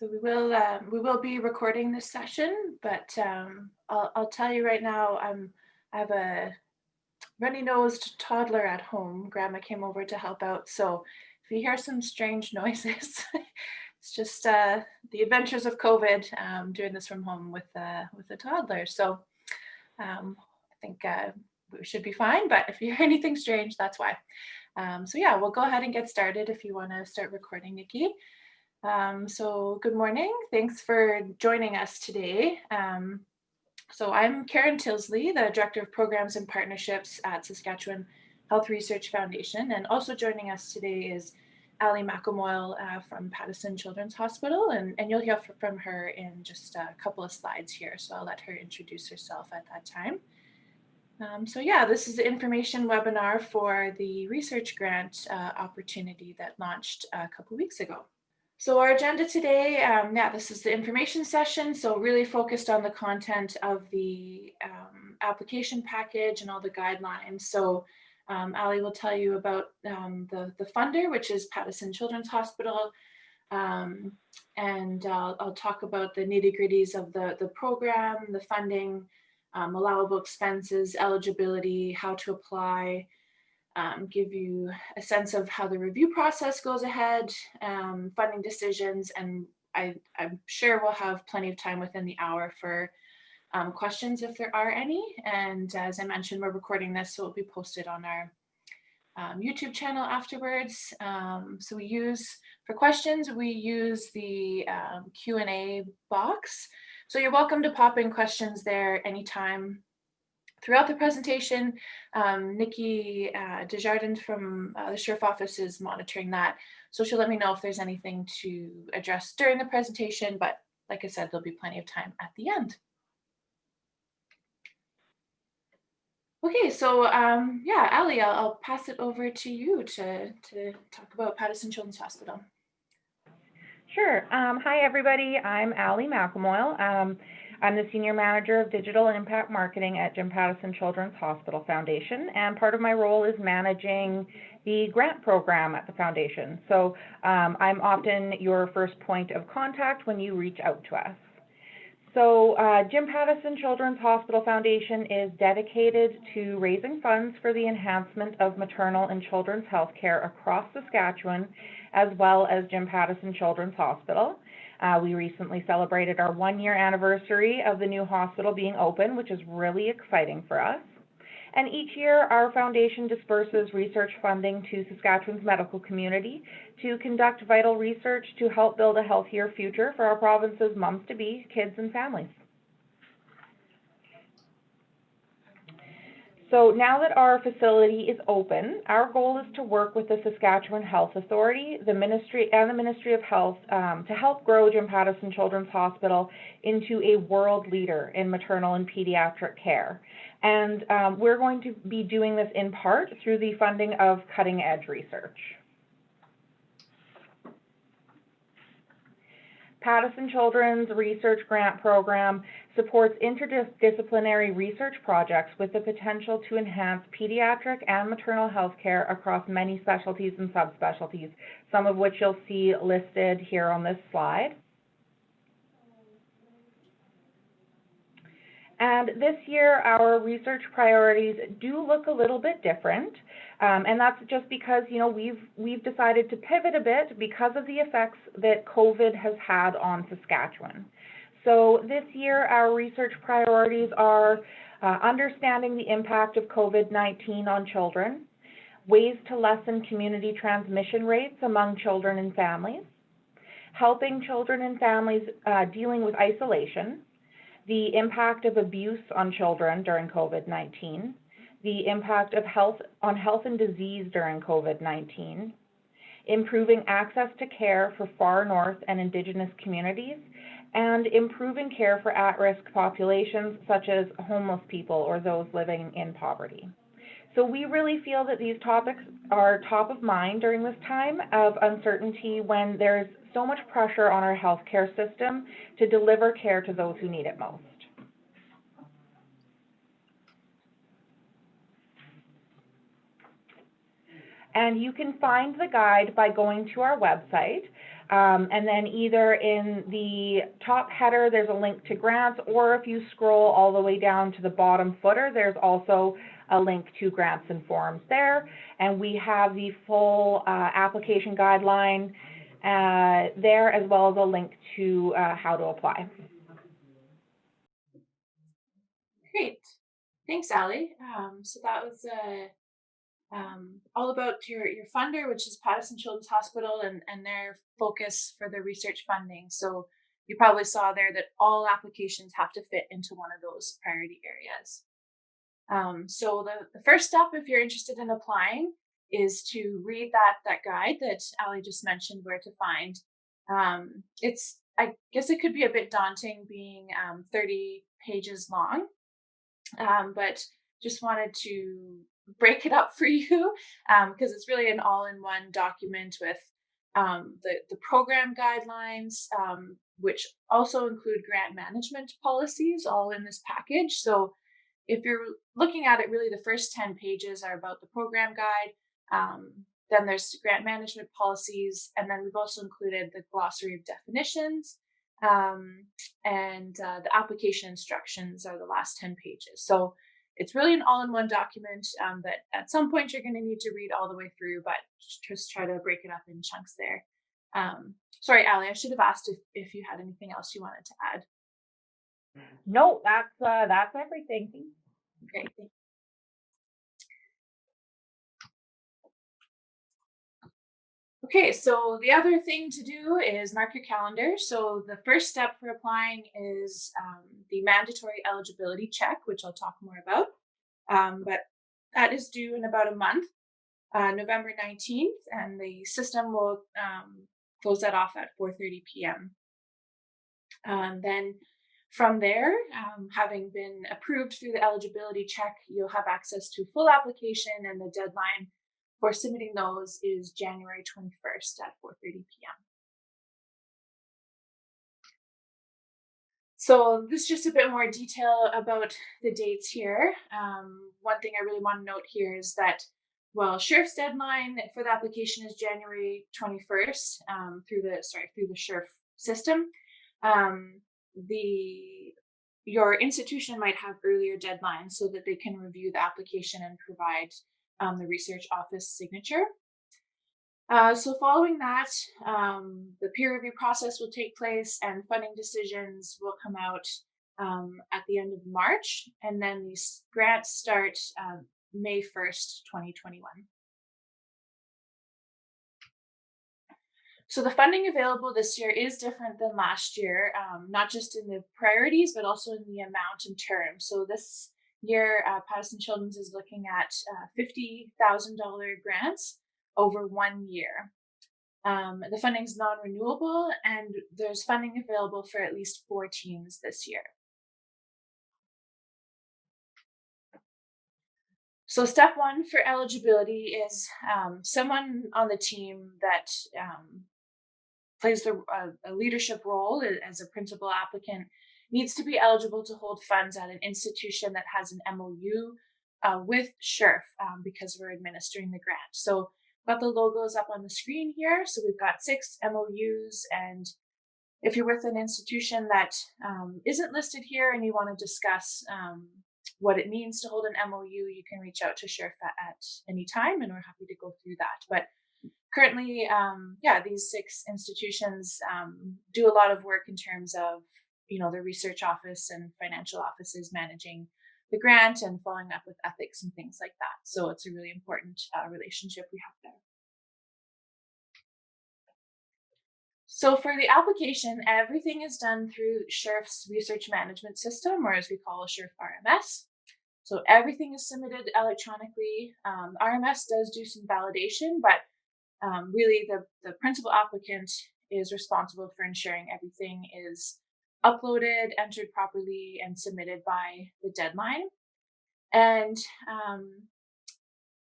So we will be recording this session, but I'll tell you right now, I have a runny-nosed toddler at home. Grandma came over to help out, so if you hear some strange noises, it's just the adventures of COVID. Doing this from home with a toddler. So I think we should be fine. But if you hear anything strange, that's why. So yeah, we'll go ahead and get started if you want to start recording, Nikki. So good morning. Thanks for joining us today. So I'm Karen Tilsley, the Director of Programs and Partnerships at Saskatchewan Health Research Foundation. And also joining us today is Ali McElmoyle from Pattison Children's Hospital. And you'll hear from her in just a couple of slides here. So I'll let her introduce herself at that time. So yeah, this is the information webinar for the research grant opportunity that launched a couple weeks ago. So our agenda today, this is the information session, so really focused on the content of the application package and all the guidelines. So Ali will tell you about the funder, which is Pattison Children's Hospital, and I'll talk about the nitty-gritties of the program, the funding, allowable expenses, eligibility, how to apply, give you a sense of how the review process goes ahead, funding decisions, and I'm sure we'll have plenty of time within the hour for questions if there are any. And as I mentioned, we're recording this, so it'll be posted on our YouTube channel afterwards. So for questions, we use the Q&A box. So you're welcome to pop in questions there anytime throughout the presentation. Nikki Desjardins from the Sheriff Office is monitoring that. So she'll let me know if there's anything to address during the presentation, but like I said, there'll be plenty of time at the end. Okay, so Ali, I'll pass it over to you to talk about Pattison Children's Hospital. Sure. Hi, everybody. I'm Ali McElmoyle. I'm the Senior Manager of Digital and Impact Marketing at Jim Pattison Children's Hospital Foundation, and part of my role is managing the grant program at the foundation. So I'm often your first point of contact when you reach out to us. So Jim Pattison Children's Hospital Foundation is dedicated to raising funds for the enhancement of maternal and children's health care across Saskatchewan, as well as Jim Pattison Children's Hospital. We recently celebrated our 1-year anniversary of the new hospital being open, which is really exciting for us. And each year, our foundation disperses research funding to Saskatchewan's medical community to conduct vital research to help build a healthier future for our province's moms-to-be, kids, and families. So now that our facility is open, our goal is to work with the Saskatchewan Health Authority, the Ministry of Health to help grow Jim Pattison Children's Hospital into a world leader in maternal and pediatric care. And we're going to be doing this in part through the funding of cutting-edge research. Pattison Children's Research Grant Program supports interdisciplinary research projects with the potential to enhance pediatric and maternal health care across many specialties and subspecialties, some of which you'll see listed here on this slide. And this year, our research priorities do look a little bit different, and that's just because, we've decided to pivot a bit because of the effects that COVID has had on Saskatchewan. So this year, our research priorities are understanding the impact of COVID-19 on children, ways to lessen community transmission rates among children and families, helping children and families dealing with isolation, the impact of abuse on children during COVID-19, the impact of health and disease during COVID-19, improving access to care for far north and Indigenous communities, and improving care for at-risk populations such as homeless people or those living in poverty. So we really feel that these topics are top of mind during this time of uncertainty when there's so much pressure on our healthcare system to deliver care to those who need it most. And you can find the guide by going to our website. And then either in the top header, there's a link to grants, or if you scroll all the way down to the bottom footer, there's also a link to grants and forms there. And we have the full application guideline there, as well as a link to how to apply. Great. Thanks, Ali. So that was all about your funder, which is Pattison Children's Hospital, and their focus for the research funding. So you probably saw there that all applications have to fit into one of those priority areas. So the first step, if you're interested in applying, is to read that guide that Ali just mentioned where to find. I guess it could be a bit daunting being 30 pages long, but just wanted to break it up for you because it's really an all-in-one document with the program guidelines, which also include grant management policies, all in this package. So if you're looking at it, really the first 10 pages are about the program guide. Then there's grant management policies, and then we've also included the glossary of definitions, and the application instructions are the last 10 pages. So it's really an all-in-one document that at some point you're going to need to read all the way through, but just try to break it up in chunks there. Sorry, Ali, I should have asked if you had anything else you wanted to add. No, that's everything. Great. Okay, so the other thing to do is mark your calendar. So the first step for applying is the mandatory eligibility check, which I'll talk more about. But that is due in about a month, November 19th, and the system will close that off at 4:30 p.m. Then from there, having been approved through the eligibility check, you'll have access to full application, and the deadline for submitting those is January 21st at 4:30 p.m. So this is just a bit more detail about the dates here. One thing I really want to note here is that, well, Sheriff's deadline for the application is January 21st through the Sheriff system. Your institution might have earlier deadlines so that they can review the application and provide the research office signature. So following that, the peer review process will take place and funding decisions will come out at the end of March, and then these grants start May 1st, 2021. So the funding available this year is different than last year, not just in the priorities, but also in the amount and term. So this year, Pattison Children's is looking at $50,000 grants over 1 year. The funding is non-renewable, and there's funding available for at least 4 teams this year. So step one for eligibility is someone on the team that plays a leadership role as a principal applicant needs to be eligible to hold funds at an institution that has an MOU with SHERF because we're administering the grant. So got the logos up on the screen here. So we've got 6 MOUs, and if you're with an institution that isn't listed here and you want to discuss what it means to hold an MOU, you can reach out to SHERF at any time, and we're happy to go through that. But currently, these 6 institutions do a lot of work in terms of, the research office and financial offices managing the grant and following up with ethics and things like that. So it's a really important relationship we have there. So for the application, everything is done through SHERF's research management system, or as we call SHERF RMS. So everything is submitted electronically. RMS does do some validation, but really the principal applicant is responsible for ensuring everything is uploaded, entered properly, and submitted by the deadline. And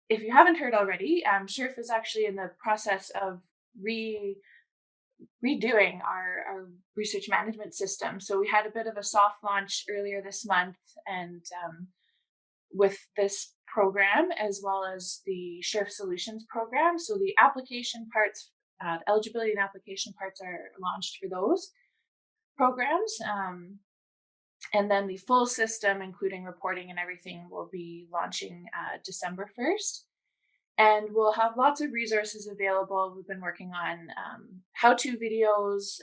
if you haven't heard already, SHERF is actually in the process of redoing our research management system. So we had a bit of a soft launch earlier this month, and with this program as well as the SHERF Solutions program. So the application parts the eligibility and application parts are launched for those programs. And then the full system, including reporting and everything, will be launching December 1st. And we'll have lots of resources available. We've been working on how-to videos,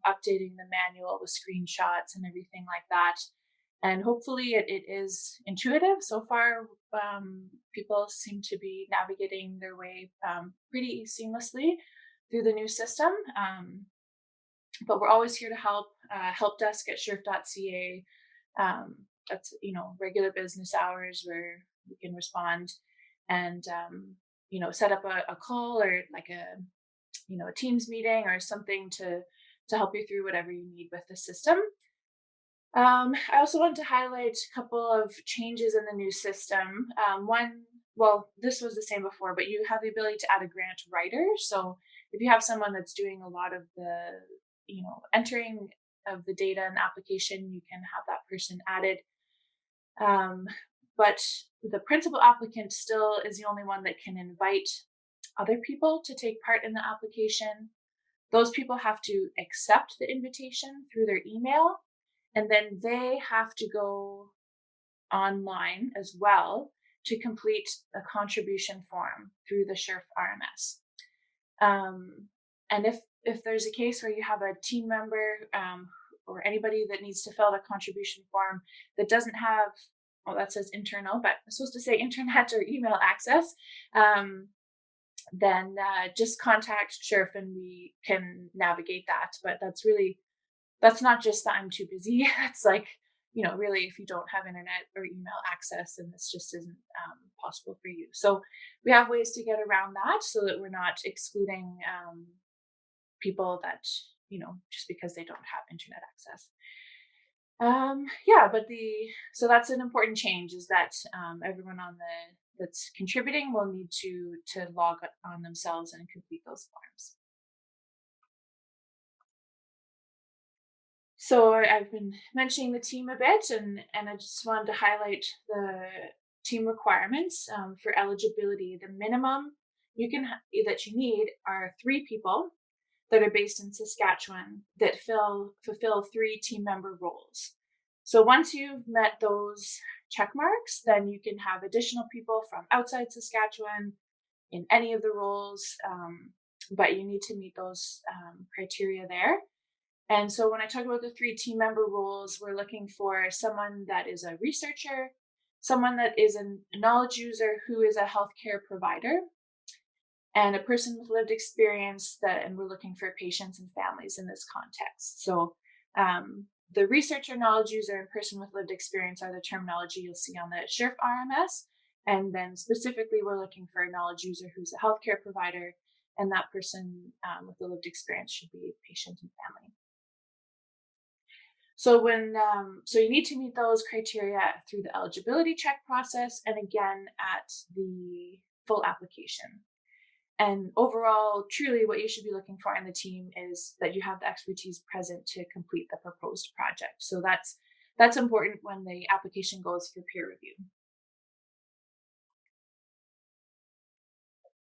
updating the manual with screenshots and everything like that. And hopefully it is intuitive. So far, people seem to be navigating their way pretty seamlessly through the new system. But we're always here to help. Help desk at sheriff.ca. That's regular business hours where we can respond and set up a call or like a Teams meeting or something to help you through whatever you need with the system. I also want to highlight a couple of changes in the new system. This was the same before, but you have the ability to add a grant writer. So if you have someone that's doing a lot of the entering of the data and application, you can have that person added. But the principal applicant still is the only one that can invite other people to take part in the application. Those people have to accept the invitation through their email, and then they have to go online as well to complete a contribution form through the Sheriff RMS. And if there's a case where you have a team member or anybody that needs to fill out a contribution form that doesn't have, that says internal, but I'm supposed to say internet or email access, then just contact Sheriff and we can navigate that. But that's not just that I'm too busy. It's like, really, if you don't have internet or email access, then this just isn't possible for you. So we have ways to get around that so that we're not excluding people that, just because they don't have internet access. So that's an important change, is that everyone that's contributing will need to log on themselves and complete those forms. So I've been mentioning the team a bit, and I just wanted to highlight the team requirements for eligibility. The minimum that you need are 3 people that are based in Saskatchewan that fulfill 3 team member roles. So once you've met those check marks, then you can have additional people from outside Saskatchewan in any of the roles, but you need to meet those criteria there. And so when I talk about the 3 team member roles, we're looking for someone that is a researcher, someone that is a knowledge user who is a healthcare provider, and a person with lived experience and we're looking for patients and families in this context. So the researcher, knowledge user, and person with lived experience are the terminology you'll see on the Sheriff RMS. And then specifically, we're looking for a knowledge user who's a healthcare provider, and that person with the lived experience should be patient and family. So you need to meet those criteria through the eligibility check process, and again at the full application. And overall, truly what you should be looking for in the team is that you have the expertise present to complete the proposed project. So that's important when the application goes for peer review.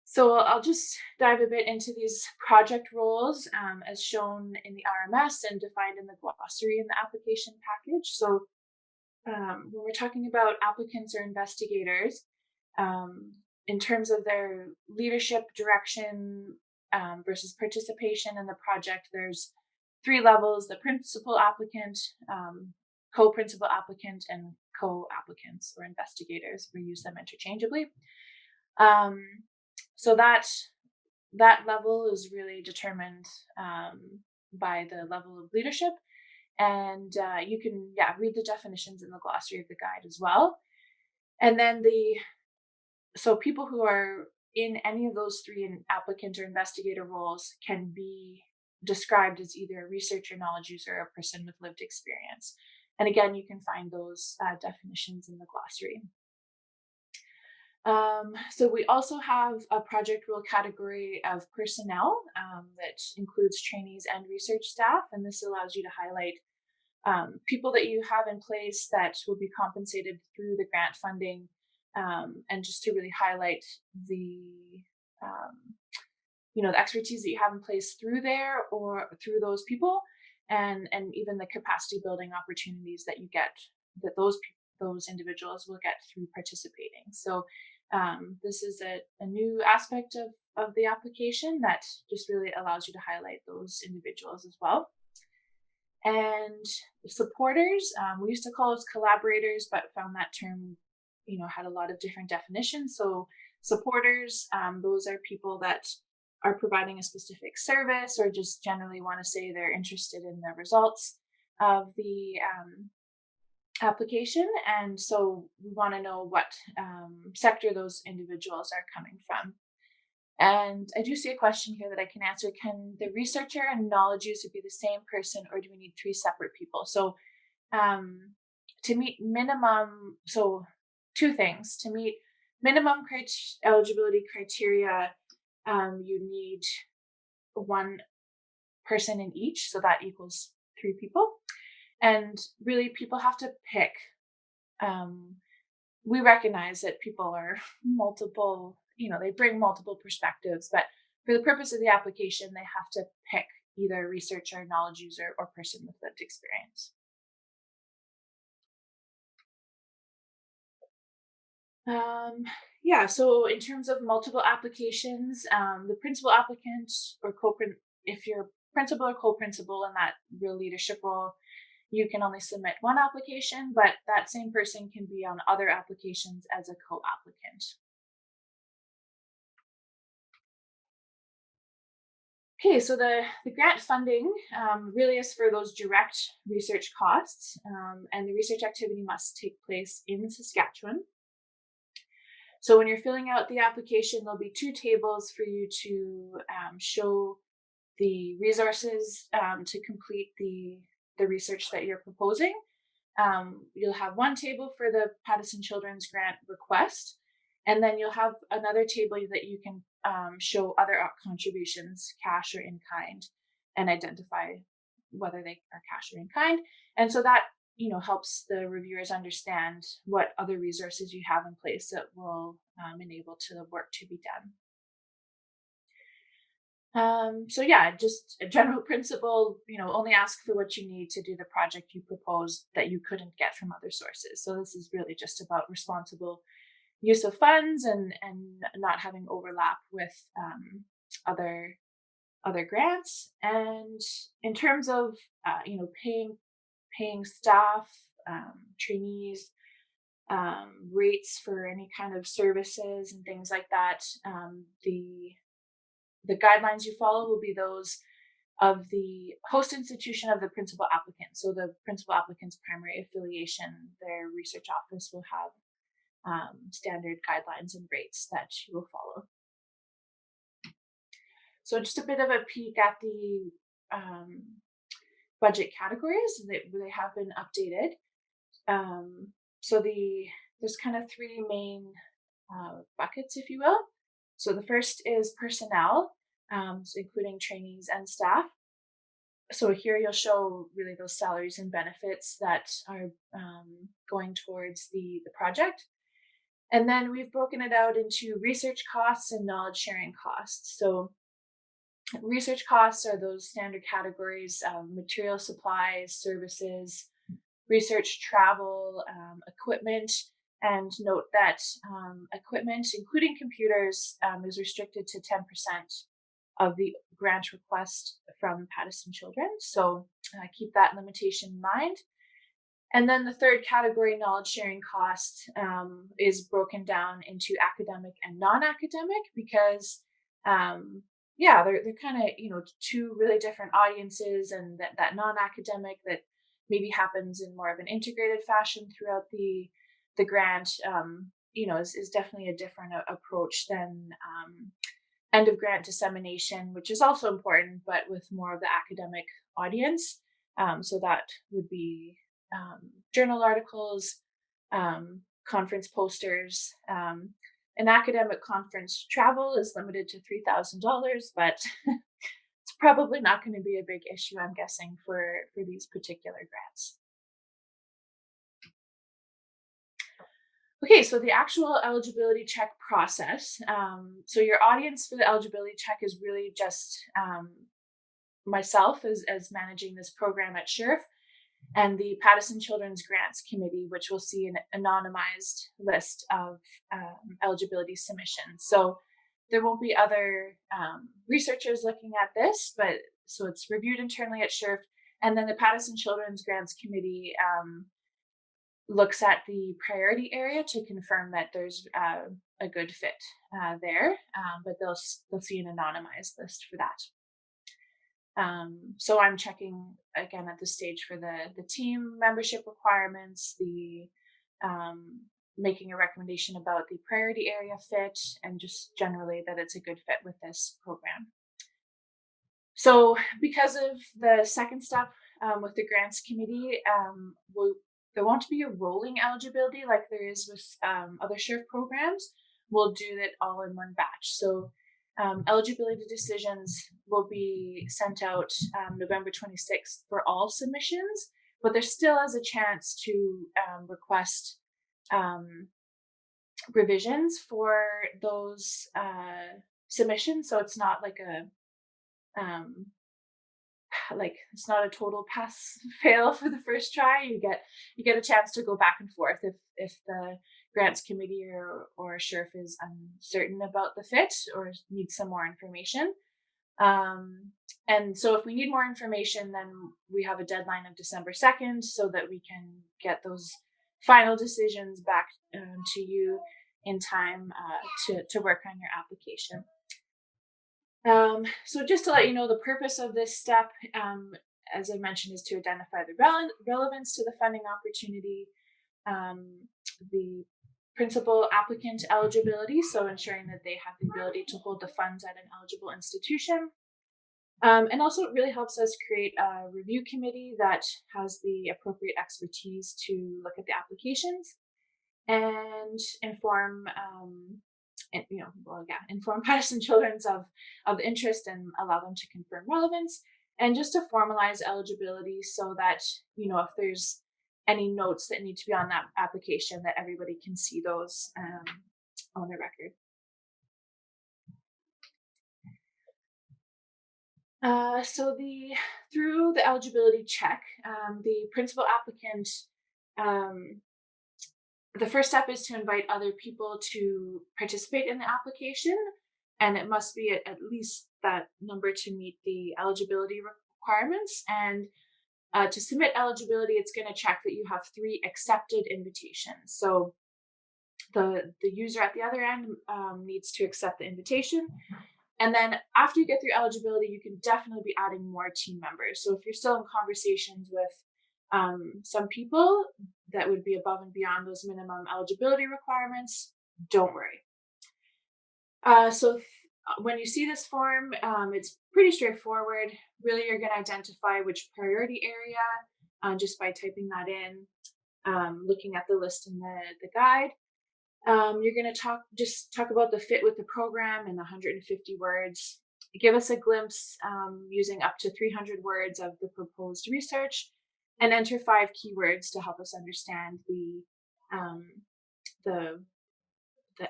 So I'll just dive a bit into these project roles as shown in the RMS and defined in the glossary in the application package. So when we're talking about applicants or investigators, in terms of their leadership, direction versus participation in the project, there's 3 levels: the principal applicant, co-principal applicant, and co-applicants or investigators. We use them interchangeably. So that level is really determined by the level of leadership. And you can read the definitions in the glossary of the guide as well. And then so people who are in any of those 3 applicant or investigator roles can be described as either a researcher, knowledge user, or a person with lived experience. And again, you can find those definitions in the glossary. So we also have a project role category of personnel that includes trainees and research staff. And this allows you to highlight people that you have in place that will be compensated through the grant funding, and just to really highlight the expertise that you have in place through there or through those people, and even the capacity building opportunities that you get, that those individuals will get through participating. So this is a new aspect of the application that just really allows you to highlight those individuals as well. And supporters, we used to call those collaborators, but found that term, had a lot of different definitions. So supporters, those are people that are providing a specific service or just generally want to say they're interested in the results of the application. And so we want to know what sector those individuals are coming from. And I do see a question here that I can answer. Can the researcher and knowledge user be the same person, or do we need three separate people? So to meet minimum, so two things. To meet minimum eligibility criteria, you need one person in each, so that equals three people. And really, people have to pick. We recognize that people are multiple, they bring multiple perspectives, but for the purpose of the application, they have to pick either researcher, knowledge user, or person with lived experience. Yeah, so in terms of multiple applications, the principal applicant or if you're principal or co-principal in that real leadership role, you can only submit one application, but that same person can be on other applications as a co-applicant. Okay, so the grant funding really is for those direct research costs, and the research activity must take place in Saskatchewan. So when you're filling out the application, there'll be two tables for you to show the resources to complete the research that you're proposing. You'll have one table for the Pattison Children's Grant request, and then you'll have another table that you can show other contributions, cash or in kind, and identify whether they are cash or in kind. And so that helps the reviewers understand what other resources you have in place that will enable the work to be done. So yeah, just a general principle, only ask for what you need to do the project you proposed that you couldn't get from other sources. So this is really just about responsible use of funds and not having overlap with other grants. And in terms of paying staff, trainees, rates for any kind of services and things like that, the guidelines you follow will be those of the host institution of the principal applicant. So the principal applicant's primary affiliation, their research office will have standard guidelines and rates that you will follow. So just a bit of a peek at the budget categories. They have been updated. So there's kind of three main buckets, if you will. So the first is personnel, so including trainees and staff. So here you'll show really those salaries and benefits that are going towards the project. And then we've broken it out into research costs and knowledge sharing costs. So research costs are those standard categories, material supplies, services, research travel, equipment. And note that equipment, including computers, is restricted to 10% of the grant request from Pattison Children. So keep that limitation in mind. And then the third category, knowledge sharing cost, is broken down into academic and non-academic because, they're kind of, two really different audiences, and that non-academic that maybe happens in more of an integrated fashion throughout the grant, is definitely a different approach than end of grant dissemination, which is also important, but with more of the academic audience. So that would be journal articles, conference posters. An academic conference travel is limited to $3,000, but it's probably not going to be a big issue, I'm guessing, for these particular grants. Okay, so the actual eligibility check process. So your audience for the eligibility check is really just myself as managing this program at SHERF, and the Pattison Children's Grants Committee, which will see an anonymized list of eligibility submissions. So there won't be other researchers looking at this, but so it's reviewed internally at SHERF, and then the Pattison Children's Grants Committee looks at the priority area to confirm that there's a good fit there, but they'll see an anonymized list for that. So I'm checking again at this stage for the team membership requirements, the making a recommendation about the priority area fit, and just generally that it's a good fit with this program. So because of the second step with the grants committee, there won't be a rolling eligibility like there is with other SHERF programs. We'll do it all in one batch. So eligibility decisions will be sent out November 26th for all submissions, but there still is a chance to request revisions for those submissions. So it's not like it's not a total pass fail for the first try. You get a chance to go back and forth if the grants committee or SHERF is uncertain about the fit or needs some more information. And so if we need more information, then we have a deadline of December 2nd so that we can get those final decisions back to you in time to work on your application. So just to let you know, the purpose of this step, as I mentioned, is to identify the relevance to the funding opportunity, the principal applicant eligibility, so ensuring that they have the ability to hold the funds at an eligible institution. And also it really helps us create a review committee that has the appropriate expertise to look at the applications and inform inform Pattison Children's of interest and allow them to confirm relevance, and just to formalize eligibility so that, if there's any notes that need to be on that application, that everybody can see those on the record. So through the eligibility check, the principal applicant, the first step is to invite other people to participate in the application, and it must be at least that number to meet the eligibility requirements. And to submit eligibility, it's going to check that you have 3 accepted invitations. So the user at the other end needs to accept the invitation. And then after you get through eligibility, you can definitely be adding more team members. So if you're still in conversations with some people that would be above and beyond those minimum eligibility requirements, don't worry. So when you see this form, it's pretty straightforward. Really, you're going to identify which priority area just by typing that in, looking at the list in the guide. You're going to talk about the fit with the program in 150 words. Give us a glimpse using up to 300 words of the proposed research, and enter 5 keywords to help us understand the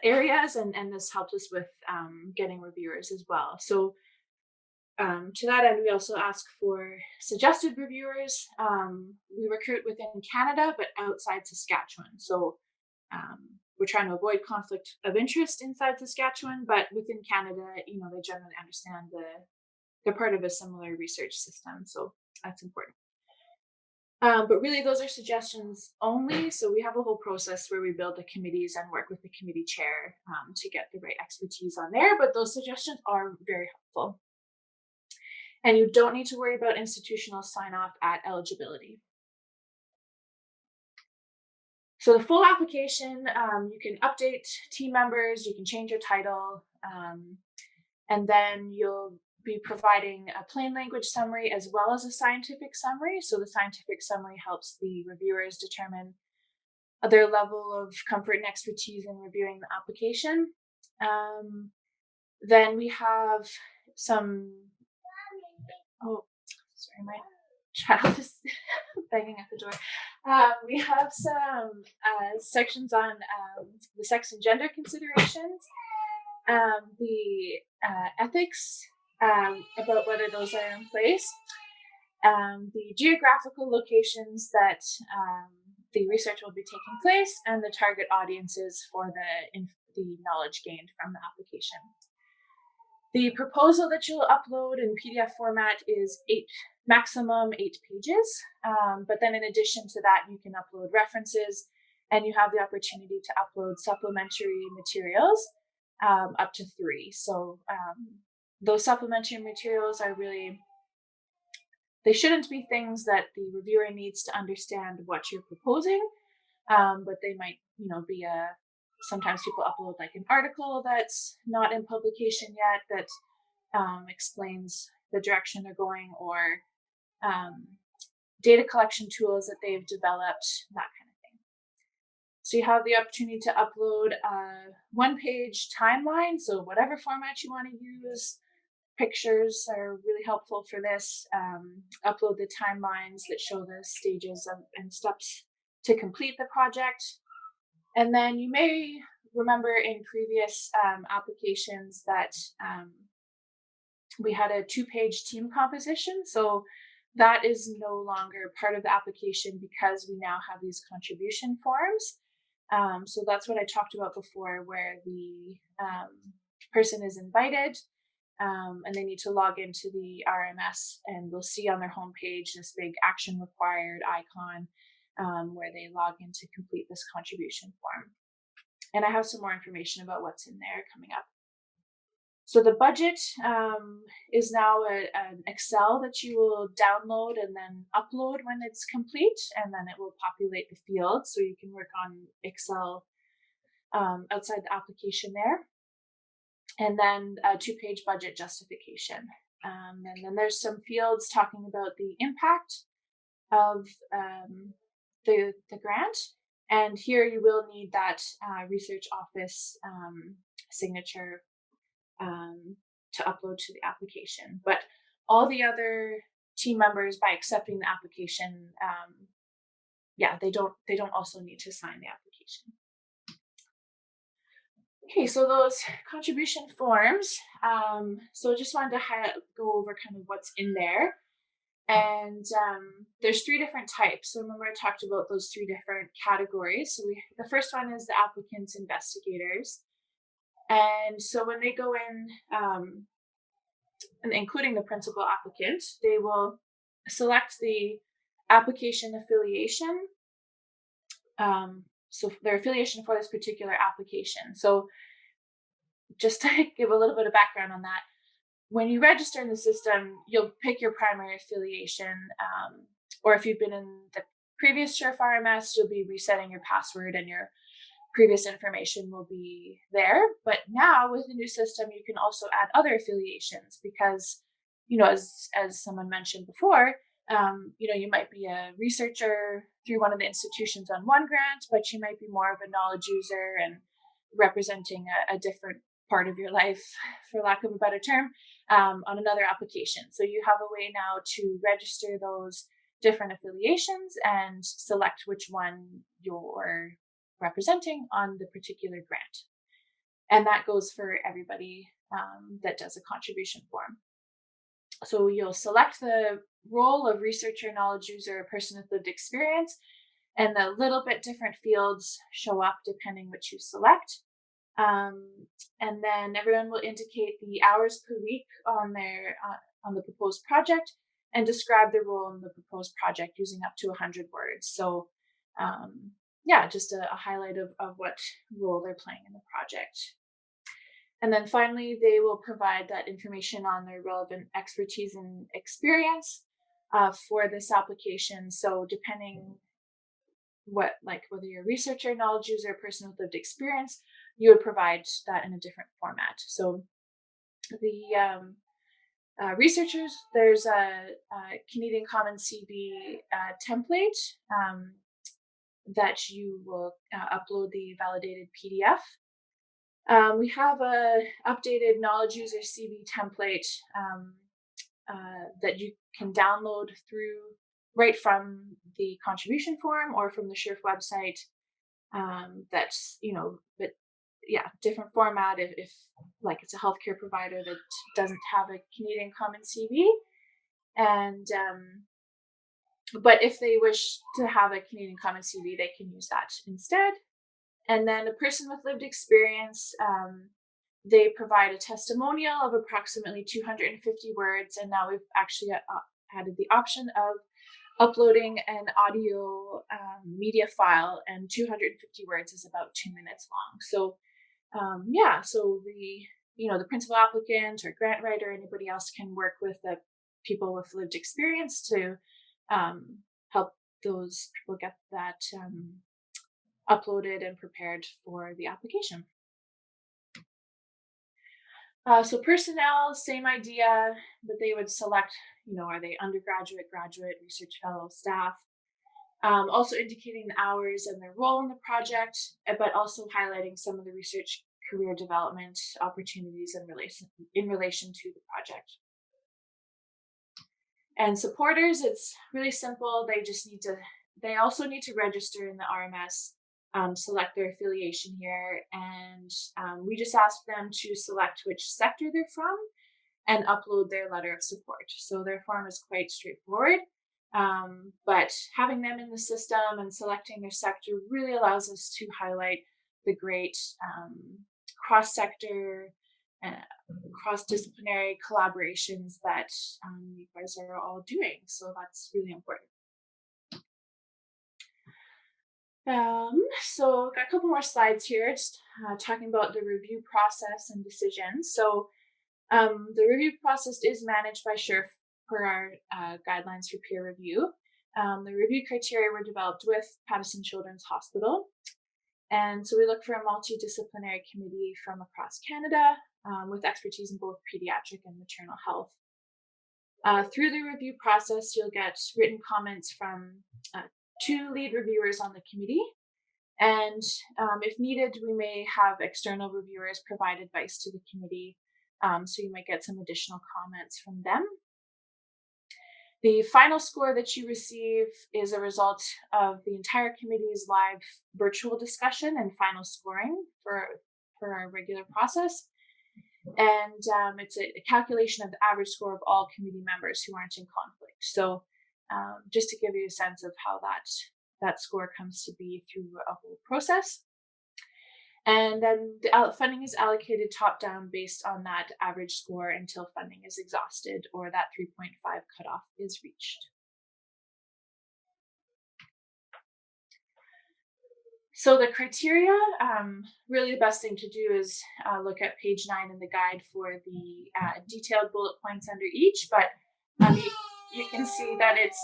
areas, and this helps us with getting reviewers as well. So to that end, we also ask for suggested reviewers. We recruit within Canada, but outside Saskatchewan. So we're trying to avoid conflict of interest inside Saskatchewan, but within Canada, they generally understand they're part of a similar research system. So that's important. But really, those are suggestions only. So we have a whole process where we build the committees and work with the committee chair to get the right expertise on there. But those suggestions are very helpful. And you don't need to worry about institutional sign-off at eligibility. So the full application, you can update team members, you can change your title, and then you'll be providing a plain language summary as well as a scientific summary. So the scientific summary helps the reviewers determine their level of comfort and expertise in reviewing the application. Then we have some, oh, sorry, my child is banging at the door. We have some sections on the sex and gender considerations, the ethics about whether those are in place, the geographical locations that the research will be taking place, and the target audiences for the knowledge gained from the application. The proposal that you'll upload in PDF format is maximum 8 pages. But then in addition to that, you can upload references, and you have the opportunity to upload supplementary materials up to 3. So those supplementary materials are really, they shouldn't be things that the reviewer needs to understand what you're proposing, but they might, be sometimes people upload like an article that's not in publication yet that explains the direction they're going, or data collection tools that they've developed, that kind of thing. So you have the opportunity to upload a 1-page timeline, so whatever format you want to use. Pictures are really helpful for this. Upload the timelines that show the stages and steps to complete the project. And then you may remember in previous applications that we had a 2-page team composition. So that is no longer part of the application because we now have these contribution forms. So that's what I talked about before, where the person is invited and they need to log into the RMS, and we'll see on their homepage this big action required icon where they log in to complete this contribution form. And I have some more information about what's in there coming up. So the budget is now an Excel that you will download and then upload when it's complete, and then it will populate the fields so you can work on Excel outside the application there. And then a 2-page budget justification. And then there's some fields talking about the impact of the grant. And here you will need that research office signature to upload to the application. But all the other team members, by accepting the application, they don't also need to sign the application. Okay, so those contribution forms. So I just wanted to go over kind of what's in there. And there's 3 different types. So remember I talked about those 3 different categories. So the first one is the applicant's investigators. And so when they go in, and including the principal applicant, they will select the application affiliation. So their affiliation for this particular application. So just to give a little bit of background on that, when you register in the system, you'll pick your primary affiliation, or if you've been in the previous SURF RMS, you'll be resetting your password and your previous information will be there. But now with the new system, you can also add other affiliations because, as someone mentioned before, you might be a researcher through one of the institutions on one grant, but you might be more of a knowledge user and representing a different part of your life, for lack of a better term, on another application. So you have a way now to register those different affiliations and select which one you're representing on the particular grant. And that goes for everybody that does a contribution form. So you'll select the role of researcher, knowledge user, or person with lived experience, and the little bit different fields show up depending which you select. And then everyone will indicate the hours per week on the proposed project and describe their role in the proposed project using up to 100 words. So just a highlight of what role they're playing in the project. And then finally, they will provide that information on their relevant expertise and experience for this application. So depending whether you're a researcher, knowledge user, person with lived experience, you would provide that in a different format. So the researchers, there's a Canadian Common CV template that you will upload the validated PDF. We have a updated knowledge user CV template that you can download right from the contribution form or from the SHRF website. That's, but yeah, different format if like it's a healthcare provider that doesn't have a Canadian Common CV. And but if they wish to have a Canadian Common CV, they can use that instead. And then a person with lived experience, they provide a testimonial of approximately 250 words. And now we've actually added the option of uploading an audio media file, and 250 words is about 2 minutes long. So yeah, so the principal applicant or grant writer, anybody else can work with the people with lived experience to help those people get that uploaded and prepared for the application. So personnel, same idea, but they would select, are they undergraduate, graduate, research fellow, staff, also indicating the hours and their role in the project, but also highlighting some of the research career development opportunities in relation to the project. And supporters, it's really simple. They also need to register in the RMS, select their affiliation here, and we just ask them to select which sector they're from and upload their letter of support. So their form is quite straightforward, but having them in the system and selecting their sector really allows us to highlight the great cross-sector and cross-disciplinary collaborations that you guys are all doing. So that's really important. So got a couple more slides here, just talking about the review process and decisions. So the review process is managed by SHRF per our guidelines for peer review. The review criteria were developed with Pattison Children's Hospital. And so we look for a multidisciplinary committee from across Canada with expertise in both pediatric and maternal health. Through the review process, you'll get written comments from 2 lead reviewers on the committee. And if needed, we may have external reviewers provide advice to the committee. So you might get some additional comments from them. The final score that you receive is a result of the entire committee's live virtual discussion and final scoring for our regular process. And it's a calculation of the average score of all committee members who aren't in conflict. So just to give you a sense of how that score comes to be through a whole process. And then the funding is allocated top down based on that average score until funding is exhausted or that 3.5 cutoff is reached. So the criteria, really the best thing to do is look at page 9 in the guide for the detailed bullet points under each, but you can see that it's,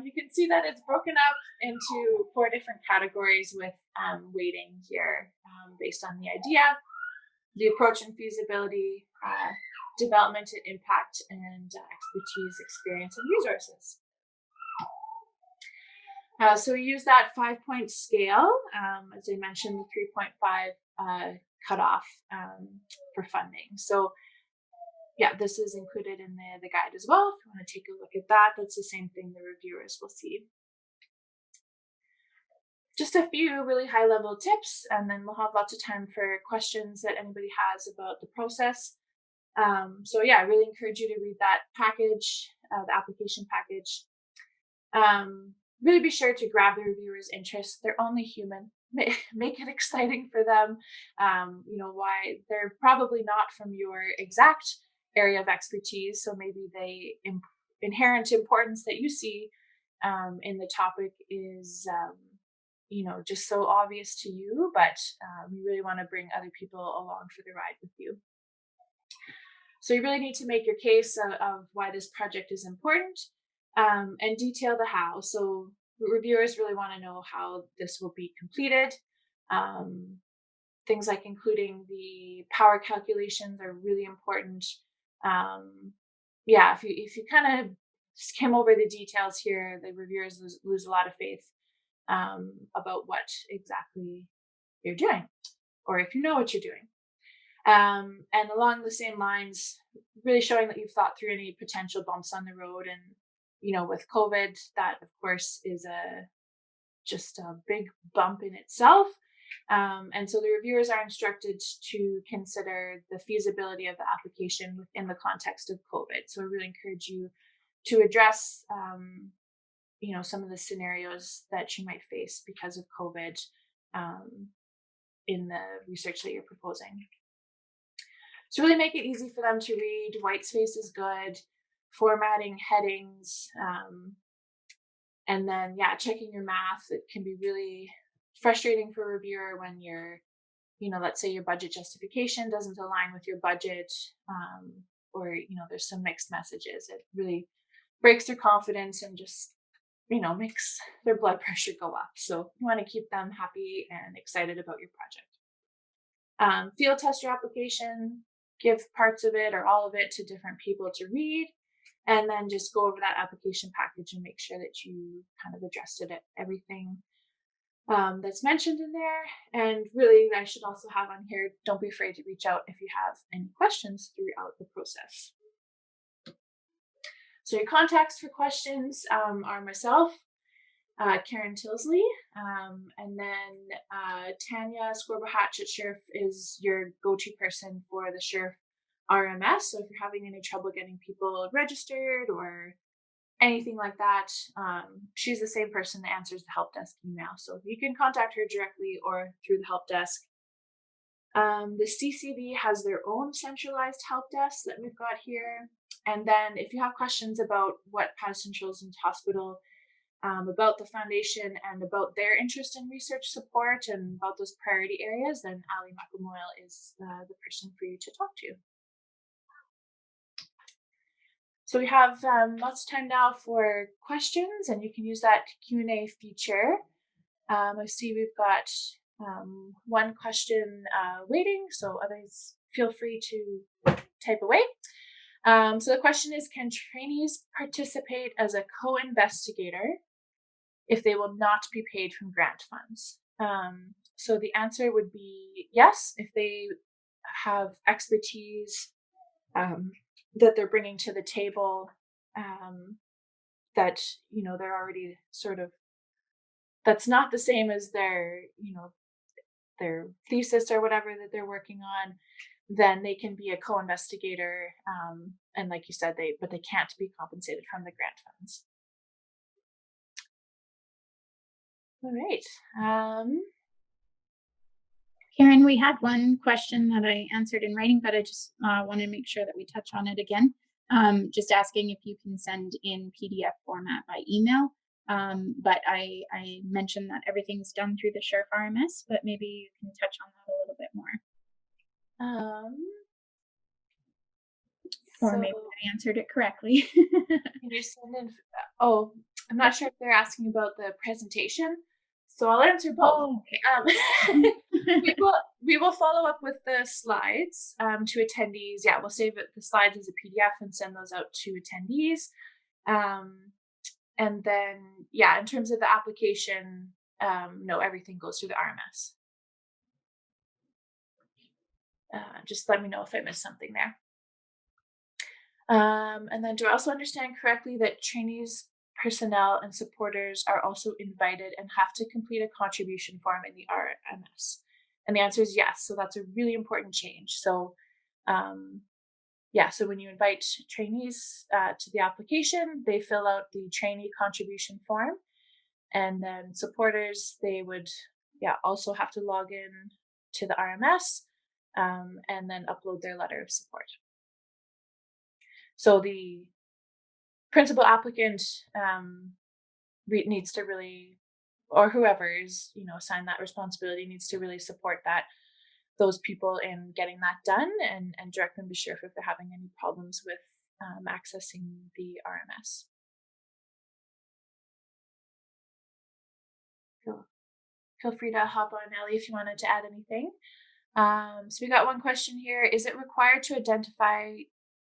you can see that it's broken up into 4 different categories with weighting here based on the idea, the approach and feasibility, development and impact, and expertise, experience, and resources. So we use that 5-point scale, as I mentioned, the 3.5 cutoff for funding. So yeah, this is included in the guide as well. If you want to take a look at that, that's the same thing the reviewers will see. Just a few really high level tips, and then we'll have lots of time for questions that anybody has about the process. So yeah, I really encourage you to read that package, the application package. Really be sure to grab the reviewer's interest. They're only human. Make it exciting for them. Why they're probably not from your exact area of expertise, so maybe the inherent importance that you see in the topic is just so obvious to you, but we really want to bring other people along for the ride with you. So you really need to make your case of why this project is important and detail the how. So reviewers really want to know how this will be completed. Things like including the power calculations are really important. If you kind of skim over the details here, the reviewers lose a lot of faith about what exactly you're doing, or if you know what you're doing. And along the same lines, really showing that you've thought through any potential bumps on the road. And, with COVID, that of course is just a big bump in itself. And so the reviewers are instructed to consider the feasibility of the application within the context of COVID. So I really encourage you to address, some of the scenarios that you might face because of COVID um, in the research that you're proposing. So really make it easy for them to read. White space is good. Formatting headings, and then checking your math. It can be really frustrating for a reviewer when let's say your budget justification doesn't align with your budget, or there's some mixed messages. It really breaks their confidence and just makes their blood pressure go up. So you want to keep them happy and excited about your project. Field test your application, give parts of it or all of it to different people to read, and then just go over that application package and make sure that you kind of addressed everything that's mentioned in there. And really, I should also have on here, don't be afraid to reach out if you have any questions throughout the process. So your contacts for questions are myself, Karen Tilsley, and then Tanya Scorbahatch at Sheriff is your go-to person for the Sheriff RMS. So if you're having any trouble getting people registered or anything like that, she's the same person that answers the help desk email. So you can contact her directly or through the help desk. The CCV has their own centralized help desk that we've got here. And then if you have questions about what Pattison Children's Hospital, about the foundation and about their interest in research support and about those priority areas, then Ali McElmoyle is the person for you to talk to. So we have lots of time now for questions, and you can use that Q&A feature. I see we've got one question waiting, so others feel free to type away. So the question is, can trainees participate as a co-investigator if they will not be paid from grant funds? So the answer would be yes, if they have expertise that they're bringing to the table, that they're already sort of, that's not the same as their their thesis or whatever that they're working on, then they can be a co-investigator, and like you said, they can't be compensated from the grant funds. All right. Karen, we had one question that I answered in writing, but I just want to make sure that we touch on it again. Just asking if you can send in PDF format by email. But I mentioned that everything's done through the Sheriff RMS, but maybe you can touch on that a little bit more. Or maybe I answered it correctly. Can you send in? Oh, I'm not sure if they're asking about the presentation, so I'll answer both. Oh, okay. We will follow up with the slides to attendees. Yeah, we'll save the slides as a PDF and send those out to attendees. And then, in terms of the application, no, everything goes through the RMS. Just let me know if I missed something there. And then, do I also understand correctly that trainees, personnel, and supporters are also invited and have to complete a contribution form in the RMS? And the answer is yes. So that's a really important change. So, so when you invite trainees to the application, they fill out the trainee contribution form. And then supporters, they would also have to log in to the RMS and then upload their letter of support. So the principal applicant needs to really, or whoever is assigned that responsibility, needs to really support those people in getting that done and direct them to Sheriff if they're having any problems with accessing the RMS. Feel free to hop on, Ellie, if you wanted to add anything. So we got one question here. Is it required to identify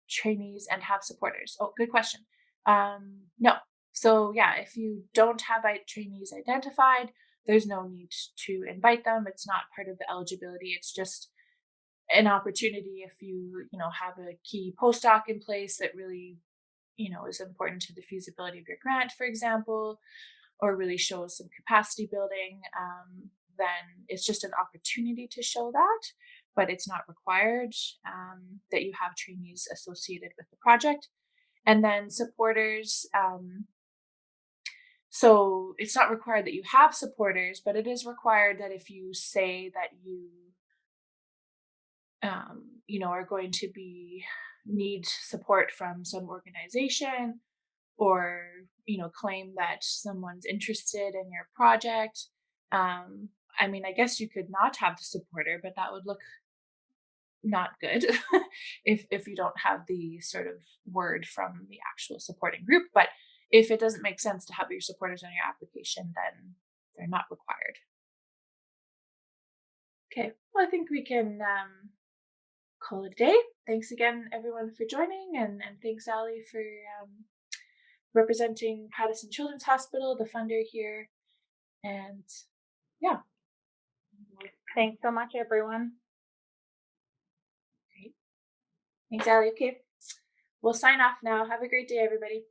trainees and have supporters? Oh, good question. No. So if you don't have trainees identified, there's no need to invite them. It's not part of the eligibility. It's just an opportunity if you know, have a key postdoc in place that really, you know, is important to the feasibility of your grant, for example, or really shows some capacity building, then it's just an opportunity to show that, but it's not required that you have trainees associated with the project. And then supporters, so it's not required that you have supporters, but it is required that if you say that you know, are going to be need support from some organization, or you know, claim that someone's interested in your project. I mean, I guess you could not have the supporter, but that would look not good if you don't have the sort of word from the actual supporting group. But if it doesn't make sense to have your supporters on your application, then they're not required. Okay, well, I think we can call it a day. Thanks again, everyone, for joining, and thanks, Ali, for representing Pattison Children's Hospital, the funder here. And yeah. Thanks so much, everyone. Great. Thanks, Ali. Okay. We'll sign off now. Have a great day, everybody.